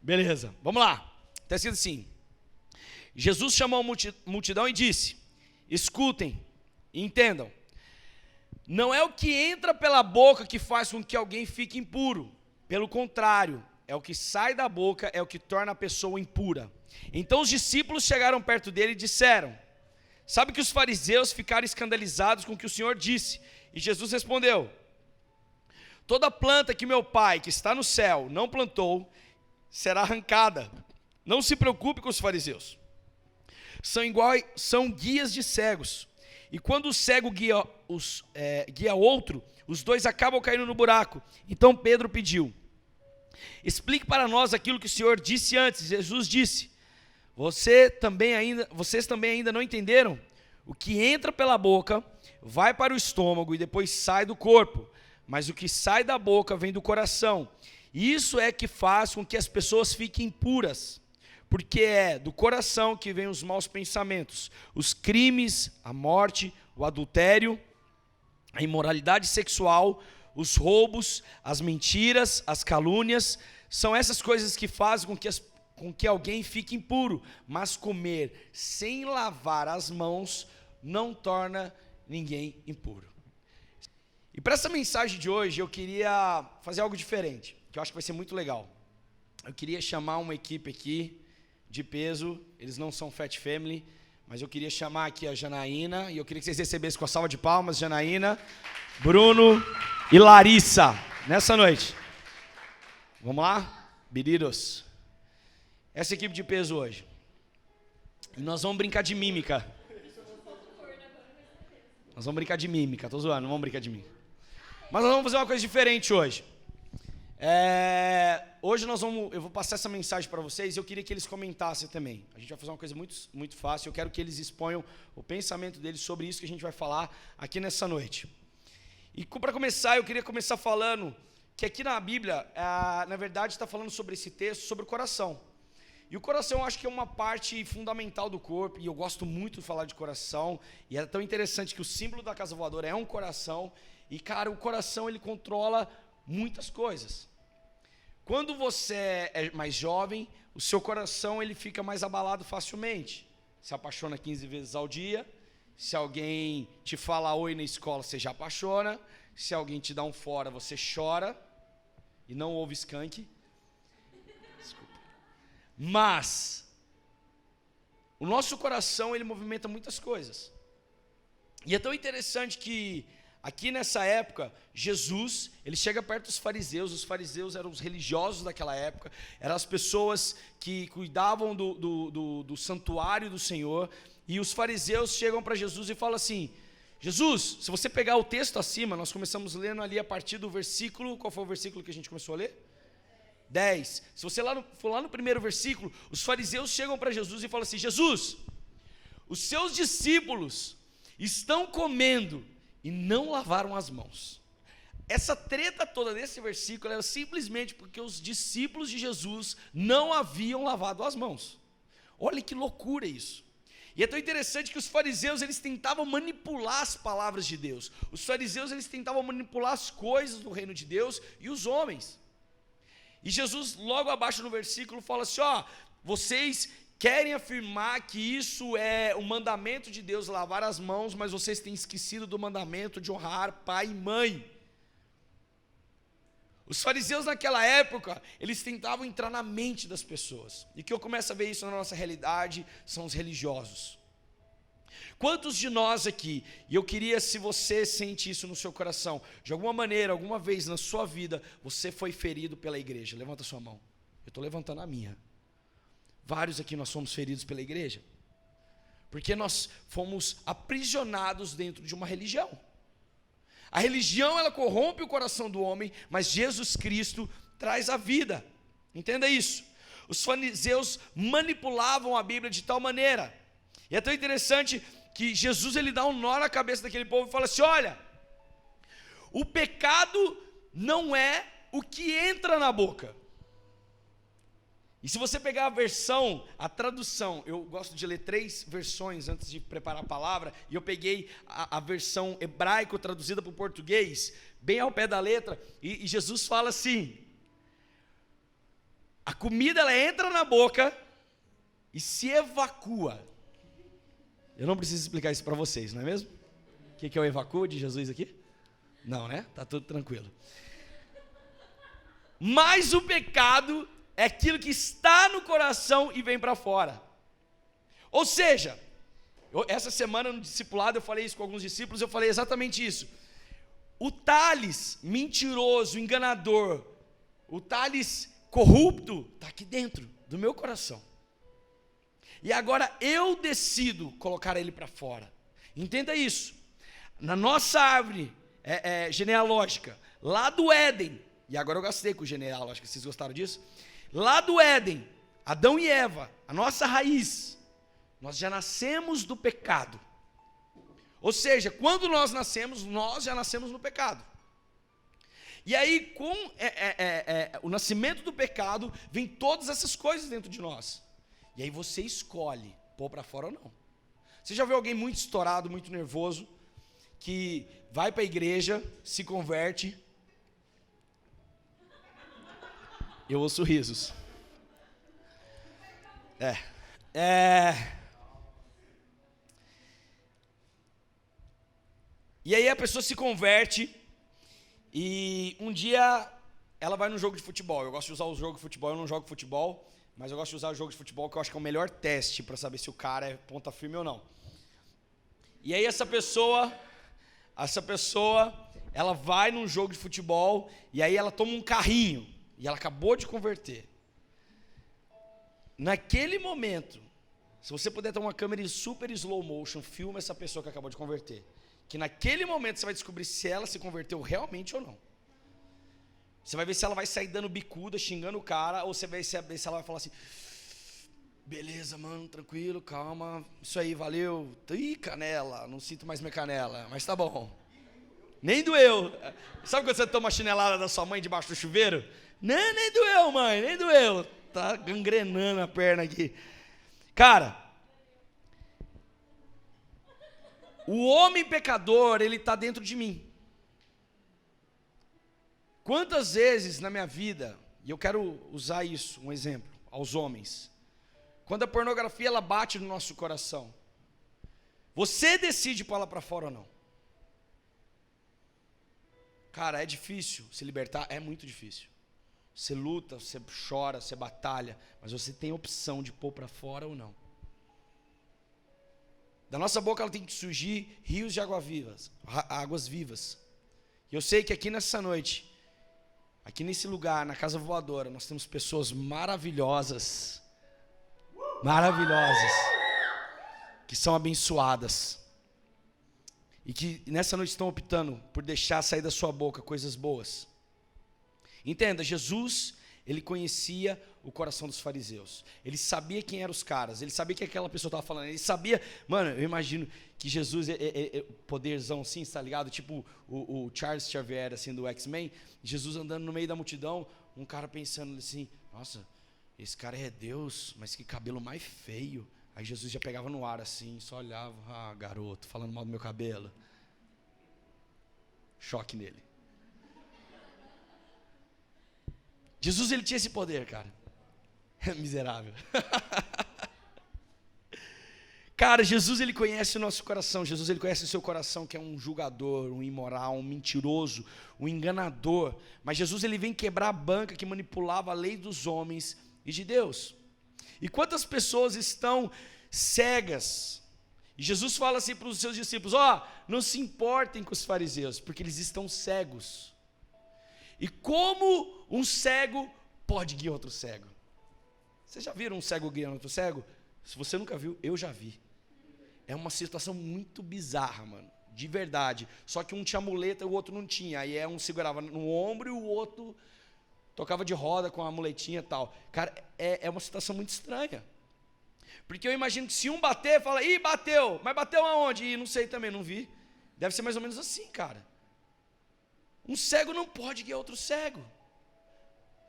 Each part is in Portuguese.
Beleza, vamos lá. Está escrito assim: Jesus chamou a multidão e disse: escutem e entendam. Não é o que entra pela boca que faz com que alguém fique impuro. Pelo contrário, é o que sai da boca é o que torna a pessoa impura. Então os discípulos chegaram perto dele e disseram: sabe que os fariseus ficaram escandalizados com o que o Senhor disse? E Jesus respondeu: toda planta que meu Pai, que está no céu, não plantou, será arrancada. Não se preocupe com os fariseus. São guias de cegos. E quando o cego guia outro, os dois acabam caindo no buraco. Então Pedro pediu: explique para nós aquilo que o Senhor disse antes. Jesus disse: vocês também ainda não entenderam? O que entra pela boca vai para o estômago e depois sai do corpo. Mas o que sai da boca vem do coração. Isso é que faz com que as pessoas fiquem impuras. Porque é do coração que vêm os maus pensamentos, os crimes, a morte, o adultério, a imoralidade sexual, os roubos, as mentiras, as calúnias. São essas coisas que fazem com que alguém fique impuro. Mas comer sem lavar as mãos não torna ninguém impuro. E para essa mensagem de hoje eu queria fazer algo diferente, que eu acho que vai ser muito legal. Eu queria chamar uma equipe aqui de peso. Eles não são Fat Family, mas eu queria chamar aqui a Janaína, e eu queria que vocês recebessem com a salva de palmas Janaína, Bruno e Larissa, nessa noite. Vamos lá? Biriros. Essa equipe de peso hoje. E nós vamos brincar de mímica. Nós vamos brincar de mímica, tô zoando, não vamos brincar de mímica. Mas nós vamos fazer uma coisa diferente hoje. Hoje eu vou passar essa mensagem para vocês e eu queria que eles comentassem também. A gente vai fazer uma coisa muito, muito fácil. Eu quero que eles exponham o pensamento deles sobre isso que a gente vai falar aqui nessa noite. E para começar, eu queria começar falando que aqui na Bíblia, na verdade, está falando sobre esse texto, sobre o coração. E o coração eu acho que é uma parte fundamental do corpo, e eu gosto muito de falar de coração, e é tão interessante que o símbolo da Casa Voadora é um coração, e cara, o coração ele controla muitas coisas. Quando você é mais jovem, o seu coração ele fica mais abalado facilmente. Se apaixona 15 vezes ao dia. Se alguém te fala oi na escola, você já apaixona. Se alguém te dá um fora, você chora. E não ouve skunk. Desculpa. Mas o nosso coração ele movimenta muitas coisas. E é tão interessante que aqui nessa época, Jesus, ele chega perto dos fariseus. Os fariseus eram os religiosos daquela época, eram as pessoas que cuidavam do santuário do Senhor, e os fariseus chegam para Jesus e falam assim: Jesus, se você pegar o texto acima, nós começamos lendo ali a partir do versículo, qual foi o versículo que a gente começou a ler? 10. Se você for lá no primeiro versículo, os fariseus chegam para Jesus e falam assim: Jesus, os seus discípulos estão comendo e não lavaram as mãos. Essa treta toda desse versículo era simplesmente porque os discípulos de Jesus não haviam lavado as mãos. Olha que loucura isso. E é tão interessante que os fariseus eles tentavam manipular as palavras de Deus. Os fariseus eles tentavam manipular as coisas do reino de Deus e os homens. E Jesus logo abaixo no versículo fala assim: vocês querem afirmar que isso é o mandamento de Deus, lavar as mãos, mas vocês têm esquecido do mandamento de honrar pai e mãe. Os fariseus naquela época, eles tentavam entrar na mente das pessoas. E que eu começo a ver isso na nossa realidade, são os religiosos. Quantos de nós aqui, e eu queria se você sente isso no seu coração, de alguma maneira, alguma vez na sua vida, você foi ferido pela igreja? Levanta a sua mão. Eu estou levantando a minha. Vários aqui nós fomos feridos pela igreja, porque nós fomos aprisionados dentro de uma religião. A religião ela corrompe o coração do homem, mas Jesus Cristo traz a vida. Entenda isso. Os fariseus manipulavam a Bíblia de tal maneira, e é tão interessante que Jesus ele dá um nó na cabeça daquele povo e fala assim: olha, o pecado não é o que entra na boca. E se você pegar a tradução, eu gosto de ler 3 versões antes de preparar a palavra, e eu peguei a versão hebraico traduzida para o português, bem ao pé da letra, e Jesus fala assim: A comida, ela entra na boca e se evacua. Eu não preciso explicar isso para vocês, não é mesmo? O que é o evacuo de Jesus aqui? Não, né? Tá tudo tranquilo. Mas o pecado é aquilo que está no coração e vem para fora. Ou seja, essa semana no discipulado eu falei isso com alguns discípulos, eu falei exatamente isso. O Thales mentiroso, enganador, o Thales corrupto, está aqui dentro do meu coração. E agora eu decido colocar ele para fora. Entenda isso. Na nossa árvore genealógica, lá do Éden, e agora eu gastei com genealógica, vocês gostaram disso? Lá do Éden, Adão e Eva, a nossa raiz, nós já nascemos do pecado. Ou seja, quando nós já nascemos no pecado. E aí, com o nascimento do pecado, vem todas essas coisas dentro de nós. E aí você escolhe pôr para fora ou não. Você já viu alguém muito estourado, muito nervoso, que vai para a igreja, se converte? Eu ouço risos. E aí a pessoa se converte e um dia ela vai num jogo de futebol. Eu gosto de usar o jogo de futebol, eu não jogo futebol, mas eu gosto de usar o jogo de futebol, que eu acho que é o melhor teste para saber se o cara é ponta firme ou não. E aí essa pessoa, ela vai num jogo de futebol e aí ela toma um carrinho e ela acabou de converter. Naquele momento, se você puder ter uma câmera em super slow motion, filma essa pessoa que acabou de converter. Que naquele momento você vai descobrir se ela se converteu realmente ou não. Você vai ver se ela vai sair dando bicuda, xingando o cara, ou você vai ver se ela vai falar assim: beleza, mano, tranquilo, calma, isso aí, valeu. Ih, canela, não sinto mais minha canela, mas tá bom. Nem doeu. Sabe quando você toma uma chinelada da sua mãe debaixo do chuveiro? Não, nem doeu, mãe, nem doeu. Tá gangrenando a perna aqui. Cara, o homem pecador, ele está dentro de mim. Quantas vezes na minha vida, e eu quero usar isso, um exemplo, aos homens, quando a pornografia ela bate no nosso coração, você decide pôr ela para fora ou não? Cara, é difícil se libertar, é muito difícil. Você luta, você chora, você batalha, mas você tem a opção de pôr para fora ou não. Da nossa boca ela tem que surgir rios de águas vivas. E eu sei que aqui nessa noite, aqui nesse lugar, na Casa Voadora, nós temos pessoas maravilhosas, que são abençoadas. E que nessa noite estão optando por deixar sair da sua boca coisas boas. Entenda, Jesus, ele conhecia o coração dos fariseus. Ele sabia quem eram os caras. Ele sabia que aquela pessoa estava falando. Ele sabia, mano, eu imagino que Jesus poderzão assim, tá ligado? Tipo o Charles Xavier, assim, do X-Men. Jesus andando no meio da multidão, um cara pensando assim: nossa, esse cara é Deus, mas que cabelo mais feio. Aí Jesus já pegava no ar assim, só olhava: ah, garoto, falando mal do meu cabelo. Choque nele. Jesus, ele tinha esse poder, cara. Miserável. Cara, Jesus, ele conhece o nosso coração. Jesus, ele conhece o seu coração, que é um julgador, um imoral, um mentiroso, um enganador. Mas Jesus, ele vem quebrar a banca que manipulava a lei dos homens e de Deus. E quantas pessoas estão cegas? E Jesus fala assim para os seus discípulos: não se importem com os fariseus, porque eles estão cegos. E como um cego pode guiar outro cego? Vocês já viram um cego guiando outro cego? Se você nunca viu, eu já vi. É uma situação muito bizarra, mano, de verdade. Só que um tinha muleta e o outro não tinha. Aí um segurava no ombro e o outro tocava de roda com a muletinha e tal. Cara, é uma situação muito estranha. Porque eu imagino que se um bater, fala: ih, bateu. Mas bateu aonde? Ih, não sei também, não vi. Deve ser mais ou menos assim, cara. Um cego não pode guiar outro cego.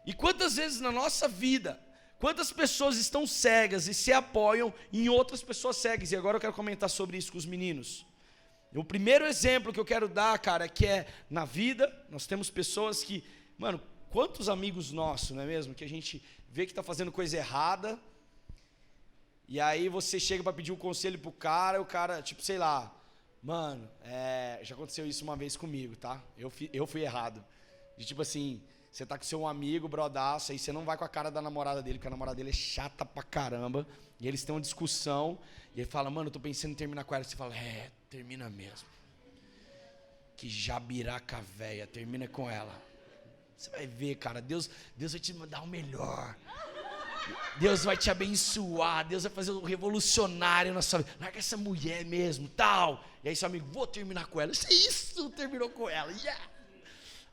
E quantas vezes na nossa vida, quantas pessoas estão cegas e se apoiam em outras pessoas cegas? E agora eu quero comentar sobre isso com os meninos. O primeiro exemplo que eu quero dar, cara, é que na vida, nós temos pessoas que, mano, quantos amigos nossos, não é mesmo? Que a gente vê que está fazendo coisa errada, e aí você chega para pedir um conselho pro cara, e o cara, tipo, sei lá, mano, já aconteceu isso uma vez comigo, tá? Eu fui errado. De tipo assim, você tá com seu amigo, brodaço, aí você não vai com a cara da namorada dele, porque a namorada dele é chata pra caramba, e eles têm uma discussão, e ele fala, mano, eu tô pensando em terminar com ela. Você fala, termina mesmo. Que jabiraca véia, termina com ela. Você vai ver, cara, Deus vai te mandar o melhor. Deus vai te abençoar, Deus vai fazer um revolucionário na sua vida. Larga essa mulher mesmo, tal. E aí seu amigo, vou terminar com ela. Isso, terminou com ela, yeah.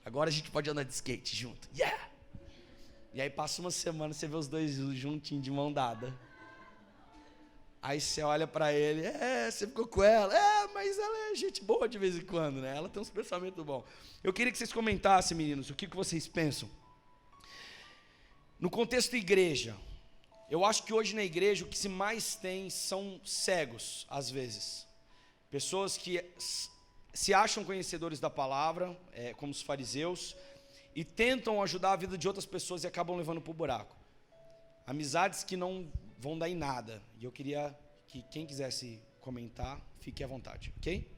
Agora a gente pode andar de skate junto, yeah. E aí passa uma semana, você vê os dois juntinhos de mão dada. Aí você olha pra ele, você ficou com ela, mas ela é gente boa de vez em quando, né? Ela tem uns pensamentos bons. Eu queria que vocês comentassem, meninos, o que vocês pensam. No contexto igreja, eu acho que hoje na igreja o que se mais tem são cegos, às vezes. Pessoas que se acham conhecedores da palavra, como os fariseus, e tentam ajudar a vida de outras pessoas e acabam levando para o buraco. Amizades que não vão dar em nada. E eu queria que quem quisesse comentar, fique à vontade, ok?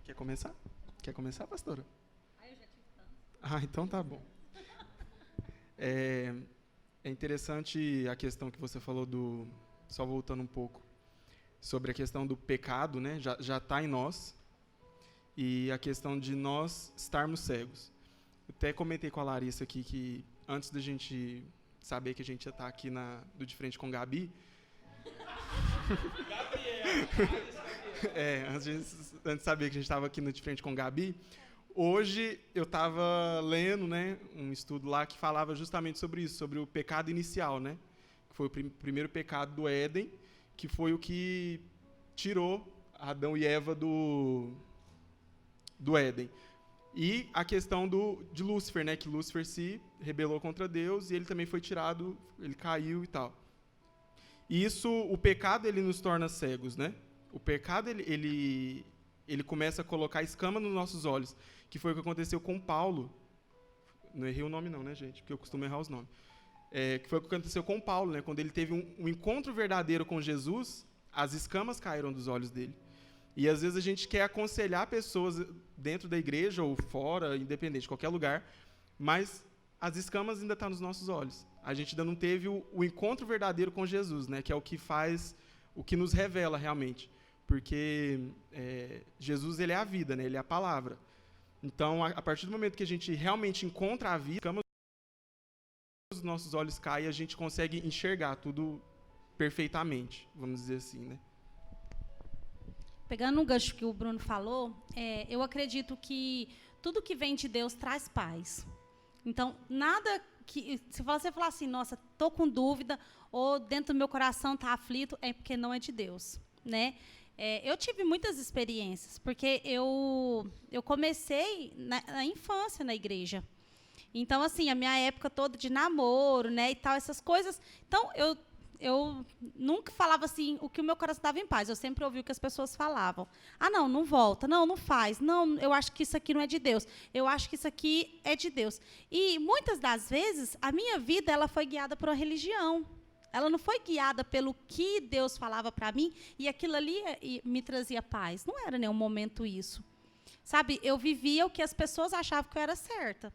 Quer começar? Quer começar, pastora? Eu já tive tanto. Então tá bom. É interessante a questão que você falou só voltando um pouco, sobre a questão do pecado, né? Já está em nós, e a questão de nós estarmos cegos. Eu até comentei com a Larissa aqui que antes da gente saber que a gente ia estar aqui do De Frente com Gabi, antes de saber que a gente estava aqui no De Frente com Gabi, hoje eu estava lendo, né, um estudo lá que falava justamente sobre isso, sobre o pecado inicial, né, que foi o primeiro pecado do Éden, que foi o que tirou Adão e Eva do Éden. E a questão de Lúcifer, né, que Lúcifer se rebelou contra Deus e ele também foi tirado, ele caiu e tal. E o pecado, ele nos torna cegos, né? O pecado, ele começa a colocar escama nos nossos olhos, que foi o que aconteceu com Paulo. Não errei o nome não, né, gente? Porque eu costumo errar os nomes. Que foi o que aconteceu com Paulo, né? Quando ele teve um encontro verdadeiro com Jesus, as escamas caíram dos olhos dele. E às vezes a gente quer aconselhar pessoas dentro da igreja ou fora, independente de qualquer lugar, mas as escamas ainda estão nos nossos olhos. A gente ainda não teve o encontro verdadeiro com Jesus, né? Que é o que faz, o que nos revela realmente. Porque Jesus, ele é a vida, né? Ele é a palavra. Então, a partir do momento que a gente realmente encontra a vida, os nossos olhos caem e a gente consegue enxergar tudo perfeitamente, vamos dizer assim, né? Pegando o gancho que o Bruno falou, eu acredito que tudo que vem de Deus traz paz. Então, nada que... Se você falar assim, nossa, estou com dúvida, ou dentro do meu coração está aflito, é porque não é de Deus, né? Eu tive muitas experiências, porque eu comecei na infância na igreja. Então, assim, a minha época toda de namoro, né, e tal, essas coisas. Então, eu nunca falava assim o que o meu coração estava em paz. Eu sempre ouvi o que as pessoas falavam. Ah, não volta. Não faz. Não, eu acho que isso aqui não é de Deus. Eu acho que isso aqui é de Deus. E, muitas das vezes, a minha vida ela foi guiada por uma religião. Ela não foi guiada pelo que Deus falava para mim e aquilo ali me trazia paz. Não era em nenhum momento isso. Sabe, eu vivia o que as pessoas achavam que eu era certa.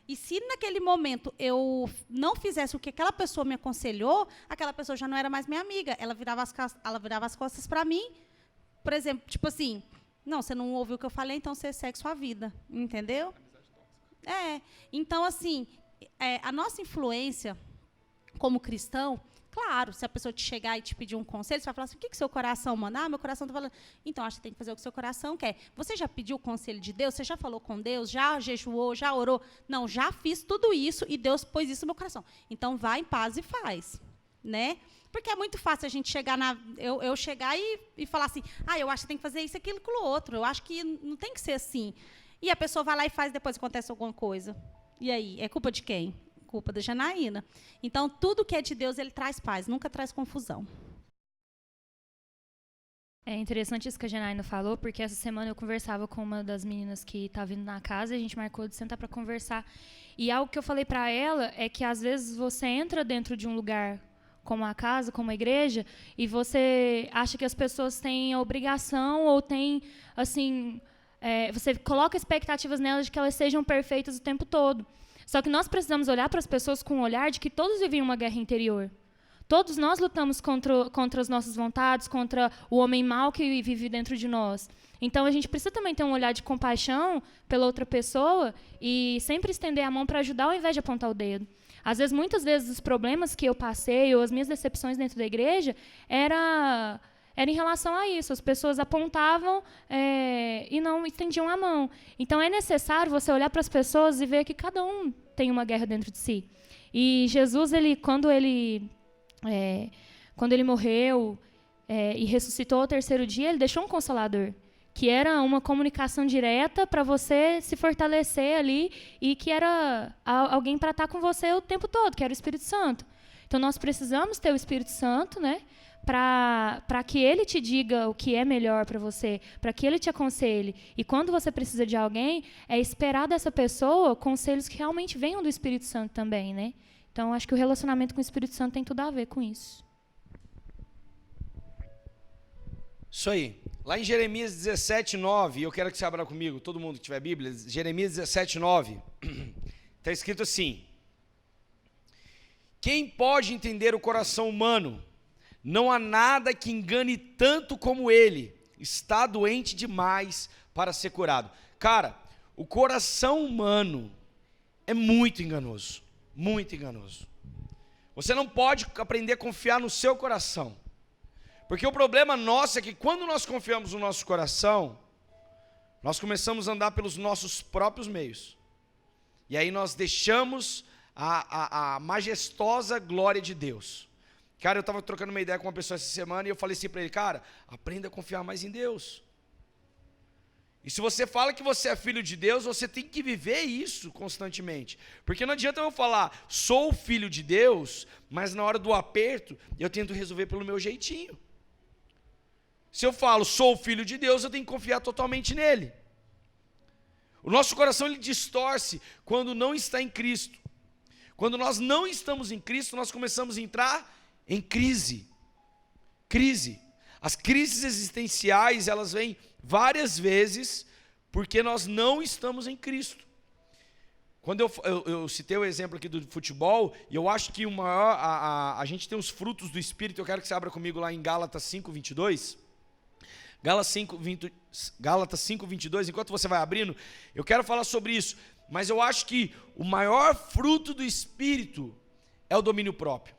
E se naquele momento eu não fizesse o que aquela pessoa me aconselhou, aquela pessoa já não era mais minha amiga. Ela virava as costas para mim, por exemplo, tipo assim, não, você não ouviu o que eu falei, então você segue sua vida, entendeu? Então, assim, a nossa influência como cristão, claro, se a pessoa te chegar e te pedir um conselho, você vai falar assim, o que seu coração manda? Ah, meu coração está falando. Então, acho que tem que fazer o que seu coração quer. Você já pediu o conselho de Deus? Você já falou com Deus? Já jejuou? Já orou? Não, já fiz tudo isso e Deus pôs isso no meu coração. Então, vá em paz e faz, né? Porque é muito fácil a gente chegar eu chegar e falar assim, eu acho que tem que fazer isso, aquilo, aquilo outro. Eu acho que não tem que ser assim. E a pessoa vai lá e faz, depois acontece alguma coisa. E aí, é culpa de quem? Culpa da Janaína. Então, tudo que é de Deus, ele traz paz, nunca traz confusão. É interessante isso que a Janaína falou, porque essa semana eu conversava com uma das meninas que está vindo na casa e a gente marcou de sentar para conversar. E algo que eu falei para ela é que, às vezes, você entra dentro de um lugar como a casa, como a igreja, e você acha que as pessoas têm a obrigação ou têm, assim, você coloca expectativas nelas de que elas sejam perfeitas o tempo todo. Só que nós precisamos olhar para as pessoas com o olhar de que todos vivem uma guerra interior. Todos nós lutamos contra as nossas vontades, contra o homem mau que vive dentro de nós. Então, a gente precisa também ter um olhar de compaixão pela outra pessoa e sempre estender a mão para ajudar ao invés de apontar o dedo. Às vezes, muitas vezes, os problemas que eu passei ou as minhas decepções dentro da igreja era em relação a isso. As pessoas apontavam e não estendiam a mão. Então, é necessário você olhar para as pessoas e ver que cada um tem uma guerra dentro de si. E Jesus, quando ele morreu e ressuscitou ao terceiro dia, ele deixou um Consolador, que era uma comunicação direta para você se fortalecer ali e que era alguém para estar com você o tempo todo, que era o Espírito Santo. Então, nós precisamos ter o Espírito Santo, né, para que ele te diga o que é melhor para você, para que ele te aconselhe. E quando você precisa de alguém, é esperar dessa pessoa conselhos que realmente venham do Espírito Santo também, né? Então, acho que o relacionamento com o Espírito Santo tem tudo a ver com isso. Isso aí. Lá em Jeremias 17:9, eu quero que você abra comigo, todo mundo que tiver Bíblia, Jeremias 17:9, está escrito assim: quem pode entender o coração humano? Não há nada que engane tanto como ele. Está doente demais para ser curado. Cara, o coração humano é muito enganoso. Muito enganoso. Você não pode aprender a confiar no seu coração. Porque o problema nosso é que quando nós confiamos no nosso coração, nós começamos a andar pelos nossos próprios meios. E aí nós deixamos a majestosa glória de Deus. Cara, eu estava trocando uma ideia com uma pessoa essa semana e eu falei assim para ele: cara, aprenda a confiar mais em Deus. E se você fala que você é filho de Deus, você tem que viver isso constantemente. Porque não adianta eu falar, sou filho de Deus, mas na hora do aperto, eu tento resolver pelo meu jeitinho. Se eu falo, sou filho de Deus, eu tenho que confiar totalmente nele. O nosso coração, ele distorce quando não está em Cristo. Quando nós não estamos em Cristo, nós começamos a entrar em crise. Crise. As crises existenciais, elas vêm várias vezes porque nós não estamos em Cristo. Quando eu citei o exemplo aqui do futebol, e eu acho que a gente tem os frutos do Espírito. Eu quero que você abra comigo lá em Gálatas 5:22. Gálatas 5:22, enquanto você vai abrindo, eu quero falar sobre isso. Mas eu acho que o maior fruto do Espírito é o domínio próprio.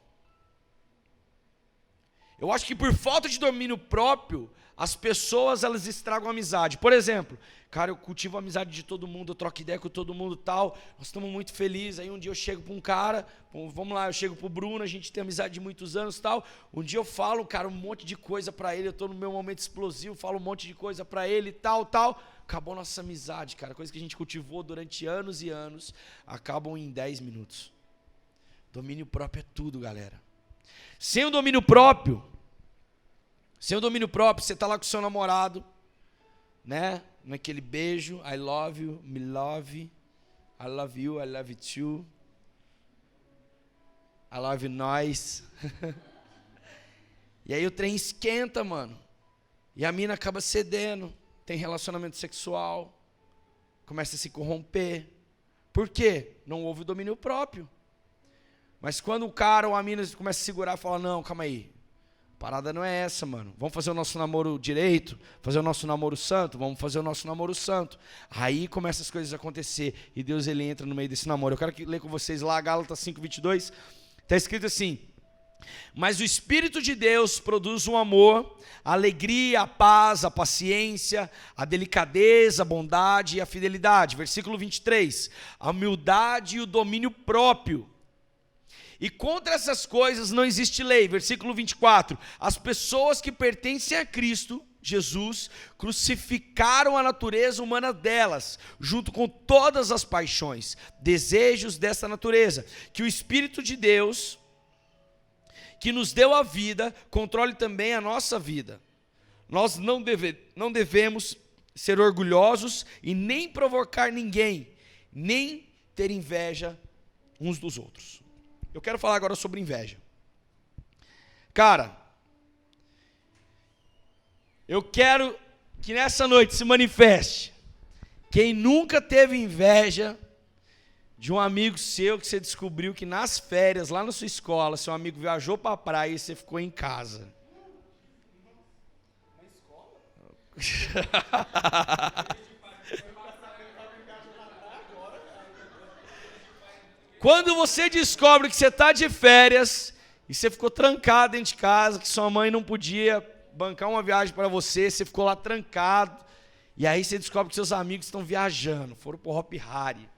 Eu acho que por falta de domínio próprio, as pessoas, elas estragam a amizade. Por exemplo, cara, eu cultivo a amizade de todo mundo, eu troco ideia com todo mundo e tal, nós estamos muito felizes. Aí um dia eu chego para um cara, vamos lá, eu chego para o Bruno, a gente tem amizade de muitos anos e tal. Um dia eu falo, cara, um monte de coisa para ele, eu estou no meu momento explosivo, falo um monte de coisa para ele e tal. Acabou nossa amizade, cara, coisa que a gente cultivou durante anos e anos, acabam em 10 minutos. Domínio próprio é tudo, galera. Sem o domínio próprio, você está lá com o seu namorado, né? Naquele beijo, I love you, me love, I love you, I love you too, I love you nós. E aí o trem esquenta, mano. E a mina acaba cedendo, tem relacionamento sexual, começa a se corromper. Por quê? Não houve o domínio próprio. Mas quando o cara ou a mina começa a segurar e fala, não, calma aí, a parada não é essa, mano. Vamos fazer o nosso namoro direito, fazer o nosso namoro santo, vamos fazer o nosso namoro santo. Aí começam as coisas a acontecer e Deus, ele entra no meio desse namoro. Eu quero ler com vocês lá, Gálatas 5:22, está escrito assim: mas o Espírito de Deus produz o amor, a alegria, a paz, a paciência, a delicadeza, a bondade e a fidelidade. Versículo 23, a humildade e o domínio próprio. E contra essas coisas não existe lei. Versículo 24, as pessoas que pertencem a Cristo Jesus crucificaram a natureza humana delas, junto com todas as paixões, desejos dessa natureza, que o Espírito de Deus, que nos deu a vida, controle também a nossa vida. nós não devemos ser orgulhosos e nem provocar ninguém, nem ter inveja uns dos outros. Eu quero falar agora sobre inveja. Cara, eu quero que nessa noite se manifeste quem nunca teve inveja de um amigo seu que você descobriu que nas férias, lá na sua escola, seu amigo viajou para a praia e você ficou em casa. Na escola? Quando você descobre que você está de férias e você ficou trancado dentro de casa, que sua mãe não podia bancar uma viagem para você, você ficou lá trancado, e aí você descobre que seus amigos estão viajando, foram para o Hop Hari.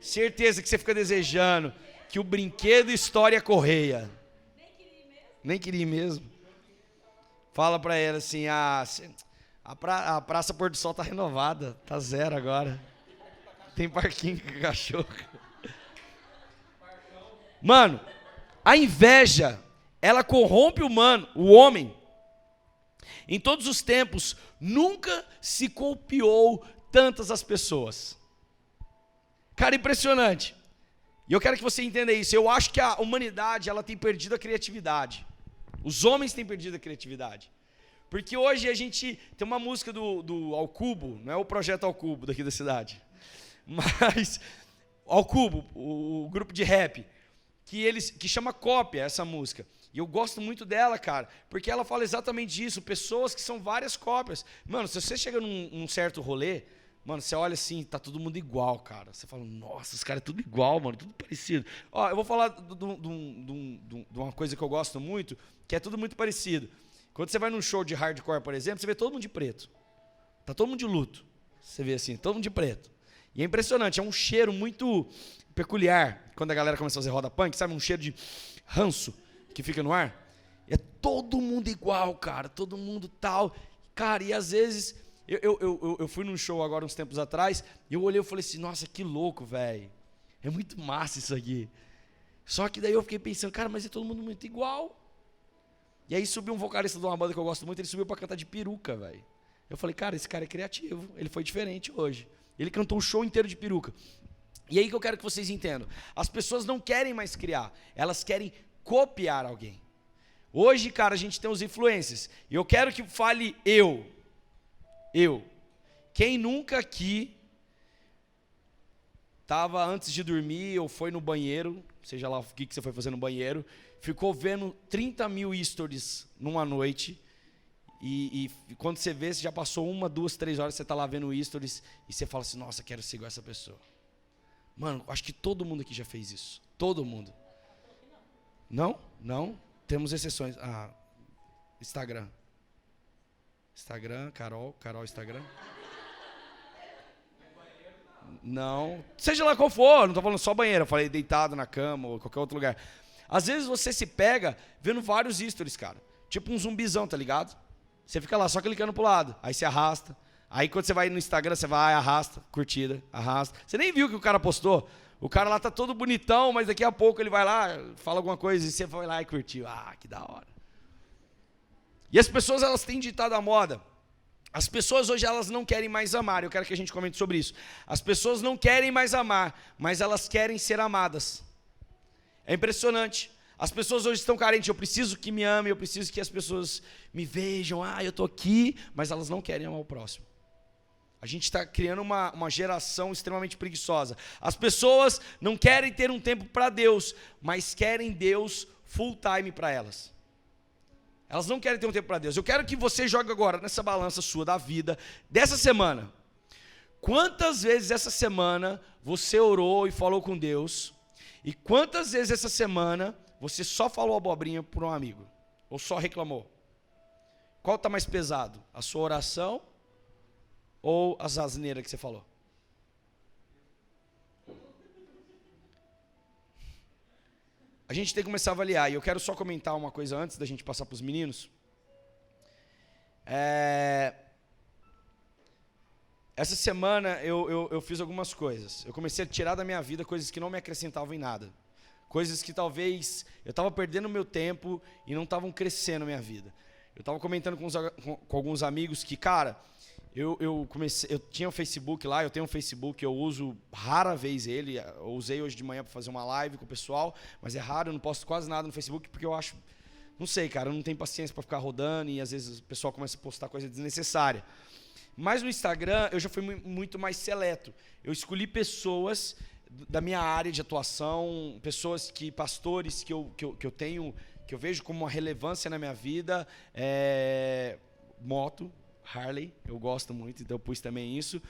Certeza que você fica desejando que o brinquedo História Correia. Nem queria ir mesmo. Fala para ela assim, a Praça Pôr do Sol está renovada, tá zero agora. Tem parquinho com cachorro. Mano, a inveja, ela corrompe o homem. Em todos os tempos, nunca se copiou tantas as pessoas. Cara, impressionante. E eu quero que você entenda isso. Eu acho que a humanidade, ela tem perdido a criatividade. Os homens têm perdido a criatividade. Porque hoje a gente tem uma música do Ao Cubo, não é o Projeto Ao Cubo daqui da cidade, mas Ao Cubo, o grupo de rap, que chama Cópia, essa música. E eu gosto muito dela, cara, porque ela fala exatamente disso, pessoas que são várias cópias. Mano, se você chega num certo rolê, mano, você olha assim, tá todo mundo igual, cara. Você fala, nossa, os caras é tudo igual, mano, tudo parecido. Ó, eu vou falar de uma coisa que eu gosto muito, que é tudo muito parecido. Quando você vai num show de hardcore, por exemplo, você vê todo mundo de preto. Tá todo mundo de luto. Você vê assim, todo mundo de preto. E é impressionante, é um cheiro muito peculiar, quando a galera começa a fazer roda punk, sabe, um cheiro de ranço que fica no ar. É todo mundo igual, cara, todo mundo tal. Cara, e às vezes, eu fui num show agora uns tempos atrás, e eu olhei e falei assim, nossa, que louco, velho. É muito massa isso aqui. Só que daí eu fiquei pensando, cara, mas é todo mundo muito igual. E aí subiu um vocalista de uma banda que eu gosto muito, ele subiu pra cantar de peruca, velho. Eu falei, cara, esse cara é criativo, ele foi diferente hoje. Ele cantou um show inteiro de peruca. E aí que eu quero que vocês entendam. As pessoas não querem mais criar, elas querem copiar alguém. Hoje, cara, a gente tem os influencers. E eu quero que fale eu. Quem nunca aqui estava antes de dormir ou foi no banheiro, seja lá o que você foi fazer no banheiro, ficou vendo 30 mil stories numa noite, e quando você vê, você já passou 1, 2, 3 horas, você está lá vendo stories, e você fala assim, nossa, quero ser igual essa pessoa. Mano, acho que todo mundo aqui já fez isso. Todo mundo. Não? Não? Temos exceções. Instagram. Carol, Instagram. Não. Seja lá qual for, não estou falando só banheiro, eu falei deitado na cama ou qualquer outro lugar. Às vezes você se pega vendo vários stories, cara. Tipo um zumbizão, tá ligado? Você fica lá só clicando pro lado, aí você arrasta. Aí quando você vai no Instagram, você vai, arrasta, curtida, arrasta. Você nem viu o que o cara postou. O cara lá tá todo bonitão, mas daqui a pouco ele vai lá, fala alguma coisa e você vai lá e curtiu. Ah, que da hora. E as pessoas, elas têm ditado a moda. As pessoas hoje, elas não querem mais amar. Eu quero que a gente comente sobre isso. As pessoas não querem mais amar, mas elas querem ser amadas. É impressionante. As pessoas hoje estão carentes. Eu preciso que me amem, eu preciso que as pessoas me vejam. Eu estou aqui, mas elas não querem amar o próximo. A gente está criando uma geração extremamente preguiçosa. As pessoas não querem ter um tempo para Deus, mas querem Deus full time para elas. Elas não querem ter um tempo para Deus. Eu quero que você jogue agora nessa balança sua da vida, dessa semana. Quantas vezes essa semana você orou e falou com Deus? E quantas vezes essa semana você só falou abobrinha por um amigo? Ou só reclamou? Qual está mais pesado? A sua oração ou as asneiras que você falou? A gente tem que começar a avaliar. E eu quero só comentar uma coisa antes da gente passar para os meninos. Essa semana eu fiz algumas coisas. Eu comecei a tirar da minha vida coisas que não me acrescentavam em nada. Coisas que talvez eu estava perdendo meu tempo e não estavam crescendo a minha vida. Eu tava comentando com alguns amigos que, cara, eu tinha um Facebook lá, eu tenho um Facebook, eu uso rara vez ele, eu usei hoje de manhã para fazer uma live com o pessoal, mas é raro, eu não posto quase nada no Facebook porque eu acho, não sei, cara, eu não tenho paciência para ficar rodando e às vezes o pessoal começa a postar coisa desnecessária. Mas no Instagram eu já fui muito mais seleto. Eu escolhi pessoas da minha área de atuação, pastores que eu tenho, que eu vejo como uma relevância na minha vida, moto, Harley, eu gosto muito, então eu pus também isso.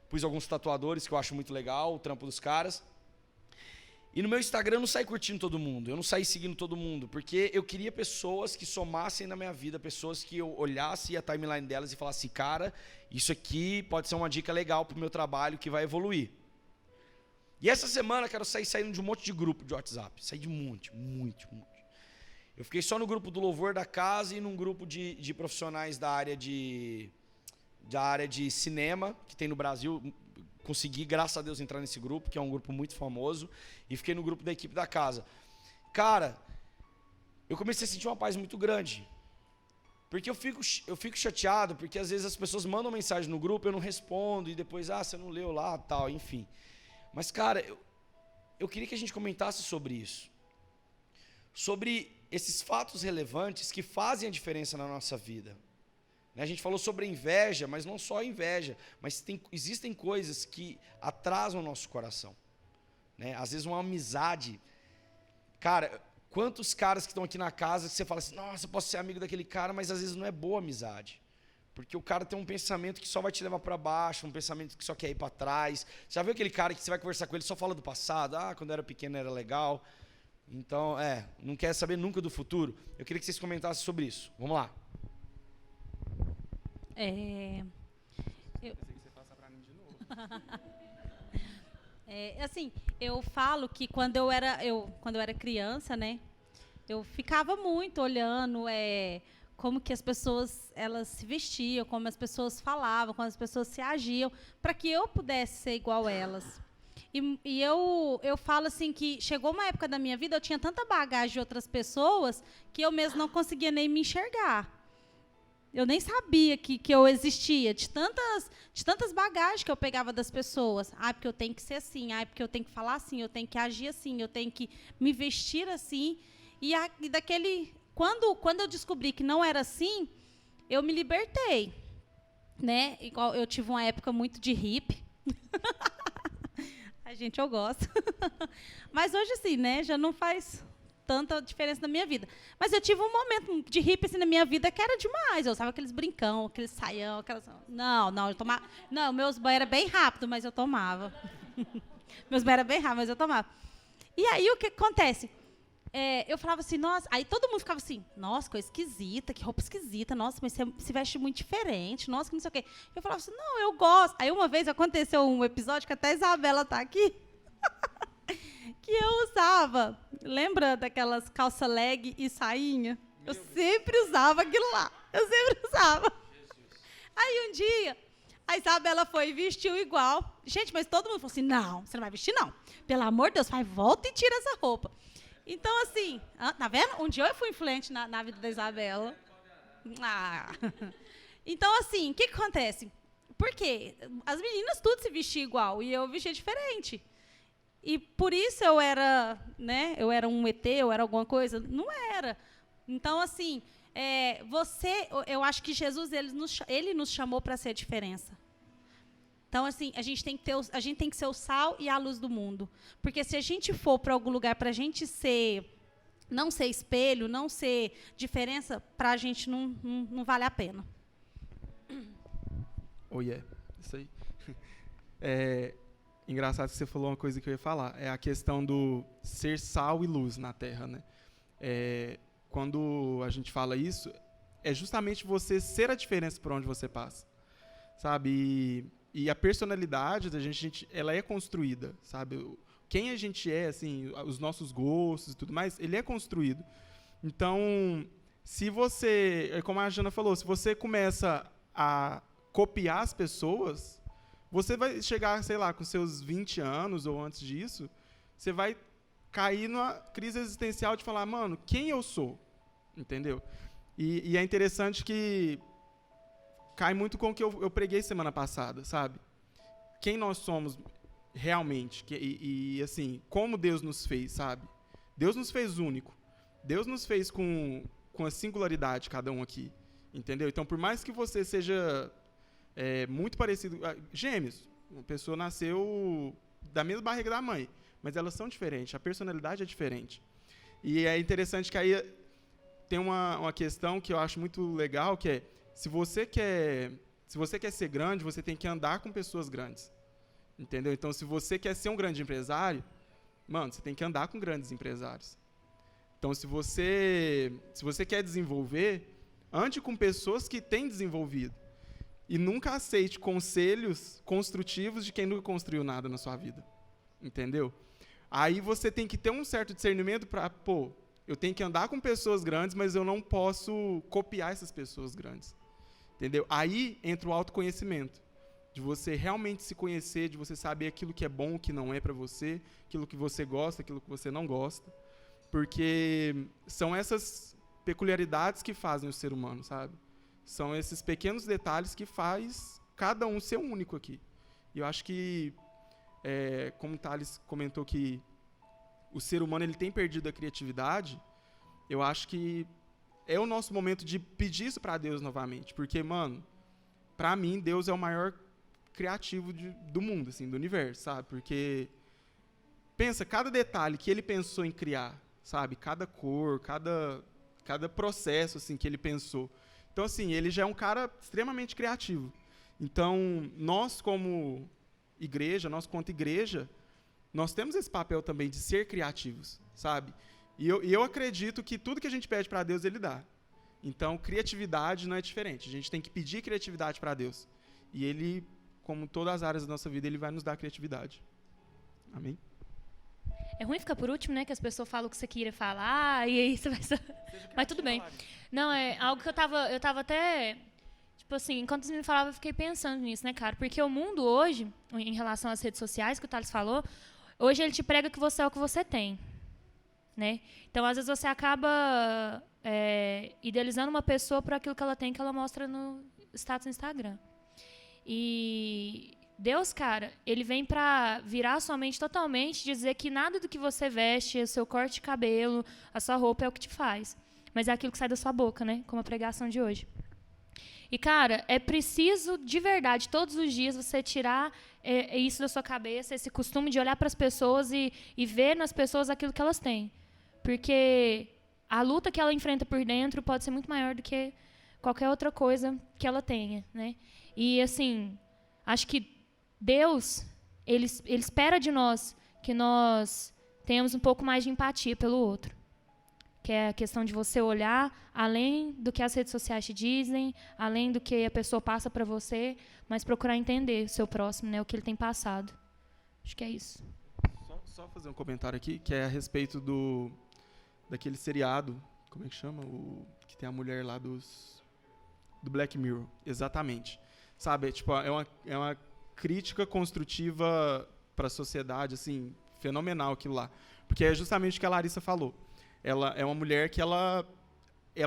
Pus alguns tatuadores que eu acho muito legal, o trampo dos caras. E no meu Instagram eu não saí curtindo todo mundo, eu não saí seguindo todo mundo, porque eu queria pessoas que somassem na minha vida, pessoas que eu olhasse a timeline delas e falasse, cara, isso aqui pode ser uma dica legal pro meu trabalho que vai evoluir. E essa semana eu quero sair saindo de um monte de grupo de WhatsApp, sair de um monte. Eu fiquei só no grupo do louvor da casa e num grupo de profissionais da área de cinema, que tem no Brasil. Consegui, graças a Deus, entrar nesse grupo, que é um grupo muito famoso, e fiquei no grupo da equipe da casa. Cara, eu comecei a sentir uma paz muito grande. Porque eu fico chateado, porque às vezes as pessoas mandam mensagem no grupo, eu não respondo, e depois, você não leu lá, tal, enfim. Mas, cara, eu queria que a gente comentasse sobre isso. Sobre esses fatos relevantes que fazem a diferença na nossa vida. A gente falou sobre a inveja, mas não só a inveja, mas existem coisas que atrasam o nosso coração. Às vezes uma amizade. Cara, quantos caras que estão aqui na casa que você fala assim, nossa, eu posso ser amigo daquele cara, mas às vezes não é boa amizade. Porque o cara tem um pensamento que só vai te levar para baixo, um pensamento que só quer ir para trás. Você já viu aquele cara que você vai conversar com ele só fala do passado? Quando eu era pequeno era legal. Então, não quer saber nunca do futuro. Eu queria que vocês comentassem sobre isso. Vamos lá. Assim, eu falo que quando eu era criança, né, eu ficava muito olhando como que as pessoas elas se vestiam, como as pessoas falavam, como as pessoas se agiam, para que eu pudesse ser igual a elas. E eu falo assim que chegou uma época da minha vida, eu tinha tanta bagagem de outras pessoas que eu mesmo não conseguia nem me enxergar. Eu nem sabia que eu existia, de tantas bagagens que eu pegava das pessoas. Porque eu tenho que ser assim, porque eu tenho que falar assim, eu tenho que agir assim, eu tenho que me vestir assim. E quando eu descobri que não era assim, eu me libertei. Né? Igual eu tive uma época muito de hippie. Gente, eu gosto. Mas hoje, assim, né, já não faz tanta diferença na minha vida. Mas eu tive um momento de hippie assim, na minha vida que era demais. Eu usava aqueles brincão, aqueles saião, aquelas... Não, eu tomava... Não, meus banhos eram bem rápido, mas eu tomava. Meus banhos eram bem rápidos, mas eu tomava. E aí, o que acontece? Eu falava assim, nossa... Aí todo mundo ficava assim, nossa, coisa esquisita, que roupa esquisita, nossa, mas você se veste muito diferente, nossa, que não sei o quê. Eu falava assim, não, eu gosto. Aí uma vez aconteceu um episódio que até a Isabela está aqui, que eu usava, lembra daquelas calça leg e sainha? Eu sempre usava aquilo lá, eu sempre usava. Aí um dia, a Isabela foi e vestiu igual. Gente, mas todo mundo falou assim, não, você não vai vestir não. Pelo amor de Deus, vai, volta e tira essa roupa. Então, assim, tá vendo? Um dia eu fui influente na vida da Isabela. Então, assim, o que acontece? Porque as meninas tudo se vestiam igual e eu vestia diferente. E por isso eu era, né? Eu era um ET, eu era alguma coisa. Não era. Então, assim, eu acho que Jesus ele nos chamou para ser a diferença. Então, assim, a gente tem que ser o sal e a luz do mundo. Porque se a gente for para algum lugar para a gente não ser espelho, não ser diferença, para a gente não vale a pena. Isso aí. Engraçado que você falou uma coisa que eu ia falar. É a questão do ser sal e luz na Terra, né? Quando a gente fala isso, é justamente você ser a diferença por onde você passa, sabe? E a personalidade da gente, ela é construída, sabe? Quem a gente é, assim, os nossos gostos e tudo mais, ele é construído. Então, se você, como a Jana falou, se você começa a copiar as pessoas, você vai chegar, sei lá, com seus 20 anos ou antes disso, você vai cair numa crise existencial de falar, mano, quem eu sou? Entendeu? E é interessante que cai muito com o que eu preguei semana passada, sabe? Quem nós somos realmente, assim, como Deus nos fez, sabe? Deus nos fez único. Deus nos fez com a singularidade, cada um aqui, entendeu? Então, por mais que você seja muito parecido... Gêmeos, uma pessoa nasceu da mesma barriga da mãe, mas elas são diferentes, a personalidade é diferente. E é interessante que aí tem uma questão que eu acho muito legal, que é, se você quer ser grande, você tem que andar com pessoas grandes. Entendeu? Então, se você quer ser um grande empresário, mano, você tem que andar com grandes empresários. Então, se você quer desenvolver, ande com pessoas que têm desenvolvido. E nunca aceite conselhos construtivos de quem nunca construiu nada na sua vida. Entendeu? Aí você tem que ter um certo discernimento para, eu tenho que andar com pessoas grandes, mas eu não posso copiar essas pessoas grandes. Entendeu? Aí entra o autoconhecimento, de você realmente se conhecer, de você saber aquilo que é bom, o que não é para você, aquilo que você gosta, aquilo que você não gosta, porque são essas peculiaridades que fazem o ser humano, sabe? São esses pequenos detalhes que faz cada um ser único aqui. E eu acho que, como o Thales comentou que o ser humano ele tem perdido a criatividade, eu acho que é o nosso momento de pedir isso para Deus novamente. Porque, mano, para mim, Deus é o maior criativo do mundo, assim, do universo, sabe? Porque, pensa, cada detalhe que ele pensou em criar, sabe? Cada cor, cada processo, assim, que ele pensou. Então, assim, ele já é um cara extremamente criativo. Então, nós, como igreja, nós temos esse papel também de ser criativos, sabe? E eu acredito que tudo que a gente pede para Deus, Ele dá. Então, criatividade não é diferente. A gente tem que pedir criatividade para Deus. E Ele, como todas as áreas da nossa vida, Ele vai nos dar criatividade. Amém? É ruim ficar por último, né? Que as pessoas falam o que você queria falar, e aí você vai... Mas tudo bem. Não, é algo que eu tava até... Tipo assim, enquanto você me falava, eu fiquei pensando nisso, né, cara? Porque o mundo hoje, em relação às redes sociais, que o Thales falou, hoje ele te prega que você é o que você tem, né? Então, às vezes, você acaba idealizando uma pessoa por aquilo que ela tem, que ela mostra no status do Instagram. E Deus, cara, ele vem para virar a sua mente totalmente, dizer que nada do que você veste, o seu corte de cabelo, a sua roupa é o que te faz. Mas é aquilo que sai da sua boca, né? Como a pregação de hoje. E, cara, é preciso, de verdade, todos os dias, você tirar isso da sua cabeça, esse costume de olhar para as pessoas e ver nas pessoas aquilo que elas têm. Porque a luta que ela enfrenta por dentro pode ser muito maior do que qualquer outra coisa que ela tenha, né? E, assim, acho que Deus, ele espera de nós que nós tenhamos um pouco mais de empatia pelo outro. Que é a questão de você olhar além do que as redes sociais te dizem, além do que a pessoa passa para você, mas procurar entender o seu próximo, né, o que ele tem passado. Acho que é isso. Só fazer um comentário aqui, que é a respeito daquele seriado, como é que chama? Que tem a mulher lá do Black Mirror. Exatamente. Sabe, tipo, é uma crítica construtiva para a sociedade, assim, fenomenal aquilo lá. Porque é justamente o que a Larissa falou. Ela é uma mulher que ela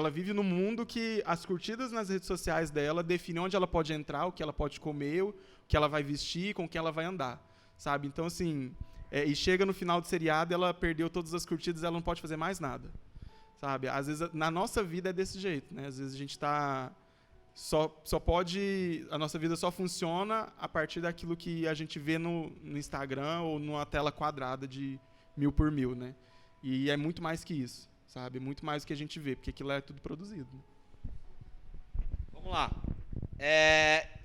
vive num mundo que as curtidas nas redes sociais dela definem onde ela pode entrar, o que ela pode comer, o que ela vai vestir, com o que ela vai andar, sabe? Então, assim, e chega no final do seriado, ela perdeu todas as curtidas, ela não pode fazer mais nada, sabe? Às vezes, na nossa vida é desse jeito, né? Às vezes a gente a nossa vida só funciona a partir daquilo que a gente vê no Instagram ou numa tela quadrada de 1000 por 1000, né? E é muito mais que isso, sabe? Muito mais do que a gente vê, porque aquilo é tudo produzido. Vamos lá.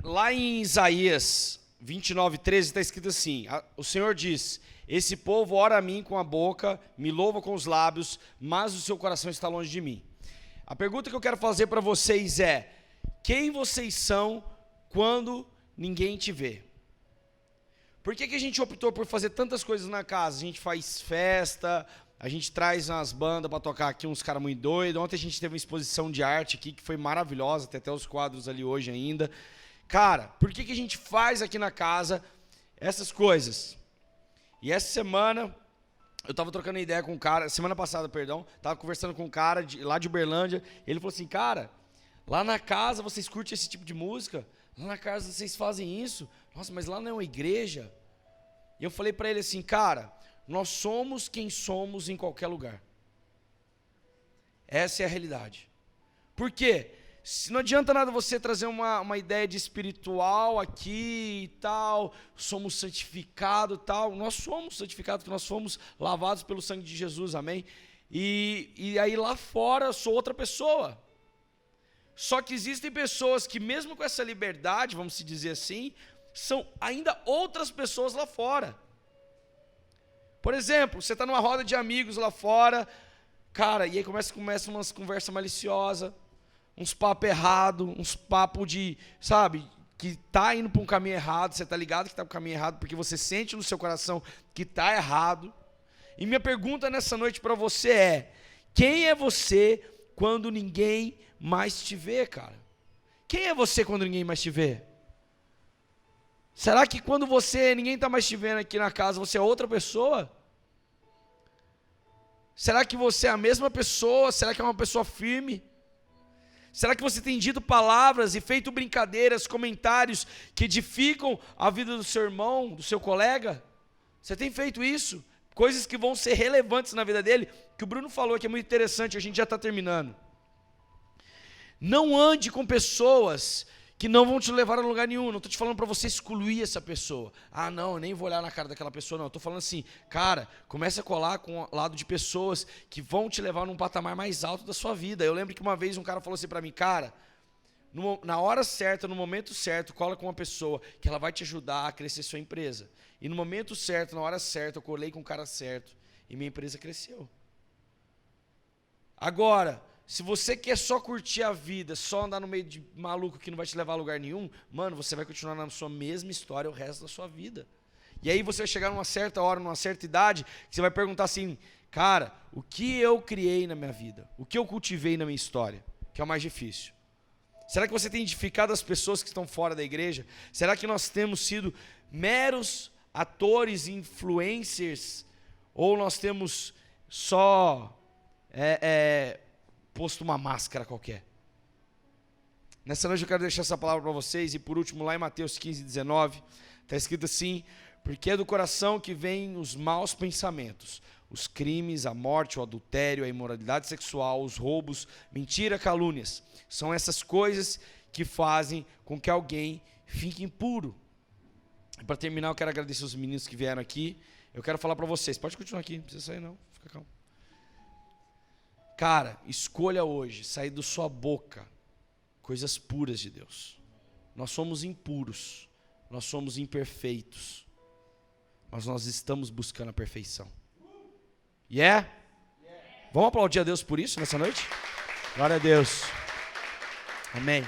Lá em Isaías 29:13 está escrito assim, o Senhor diz, esse povo ora a mim com a boca, me louva com os lábios, mas o seu coração está longe de mim. A pergunta que eu quero fazer para vocês é, quem vocês são quando ninguém te vê? Por que a gente optou por fazer tantas coisas na casa? A gente faz festa, a gente traz umas bandas para tocar aqui, uns caras muito doidos. Ontem a gente teve uma exposição de arte aqui que foi maravilhosa, tem até os quadros ali hoje ainda. Cara, por que a gente faz aqui na casa essas coisas? E essa semana eu tava trocando ideia com um cara, semana passada, perdão, tava conversando com um cara lá de Uberlândia, ele falou assim, cara, lá na casa vocês curtem esse tipo de música? Lá na casa vocês fazem isso? Nossa, mas lá não é uma igreja? E eu falei para ele assim, cara, nós somos quem somos em qualquer lugar. Essa é a realidade. Por quê? Não adianta nada você trazer uma ideia de espiritual aqui e tal, somos santificados e tal. Nós somos santificados, porque nós fomos lavados pelo sangue de Jesus, amém? E aí lá fora eu sou outra pessoa. Só que existem pessoas que mesmo com essa liberdade, vamos se dizer assim, são ainda outras pessoas lá fora. Por exemplo, você está numa roda de amigos lá fora, cara, e aí começa umas conversas maliciosas, uns papos errados, uns papos de, sabe, que tá indo para um caminho errado, você tá ligado que tá para o caminho errado, porque você sente no seu coração que tá errado. E minha pergunta nessa noite para você é, quem é você quando ninguém mais te vê, cara? Quem é você quando ninguém mais te vê? Será que quando ninguém está mais te vendo aqui na casa, você é outra pessoa? Será que você é a mesma pessoa? Será que é uma pessoa firme? Será que você tem dito palavras e feito brincadeiras, comentários que edificam a vida do seu irmão, do seu colega? Você tem feito isso? Coisas que vão ser relevantes na vida dele, que o Bruno falou que é muito interessante, a gente já está terminando. Não ande com pessoas que não vão te levar a lugar nenhum. Não estou te falando para você excluir essa pessoa. Ah, não, eu nem vou olhar na cara daquela pessoa, não. Estou falando assim, cara, comece a colar com o lado de pessoas que vão te levar num patamar mais alto da sua vida. Eu lembro que uma vez um cara falou assim para mim, cara, na hora certa, no momento certo, cola com uma pessoa que ela vai te ajudar a crescer sua empresa. E no momento certo, na hora certa, eu colei com o cara certo e minha empresa cresceu. Agora, se você quer só curtir a vida, só andar no meio de maluco que não vai te levar a lugar nenhum, mano, você vai continuar na sua mesma história o resto da sua vida. E aí você vai chegar numa certa hora, numa certa idade, que você vai perguntar assim, cara, o que eu criei na minha vida? O que eu cultivei na minha história? Que é o mais difícil. Será que você tem edificado as pessoas que estão fora da igreja? Será que nós temos sido meros atores, influencers? Ou nós temos só posto uma máscara qualquer? Nessa noite eu quero deixar essa palavra para vocês. E por último, lá em Mateus 15, 19, está escrito assim, porque é do coração que vêm os maus pensamentos, os crimes, a morte, o adultério, a imoralidade sexual, os roubos, mentira, calúnias. São essas coisas que fazem com que alguém fique impuro. E para terminar, eu quero agradecer os meninos que vieram aqui. Eu quero falar para vocês, pode continuar aqui, não precisa sair não, fica calmo. Cara, escolha hoje sair da sua boca coisas puras de Deus. Nós somos impuros, nós somos imperfeitos, mas nós estamos buscando a perfeição. Vamos aplaudir a Deus por isso nessa noite? Glória a Deus. Amém.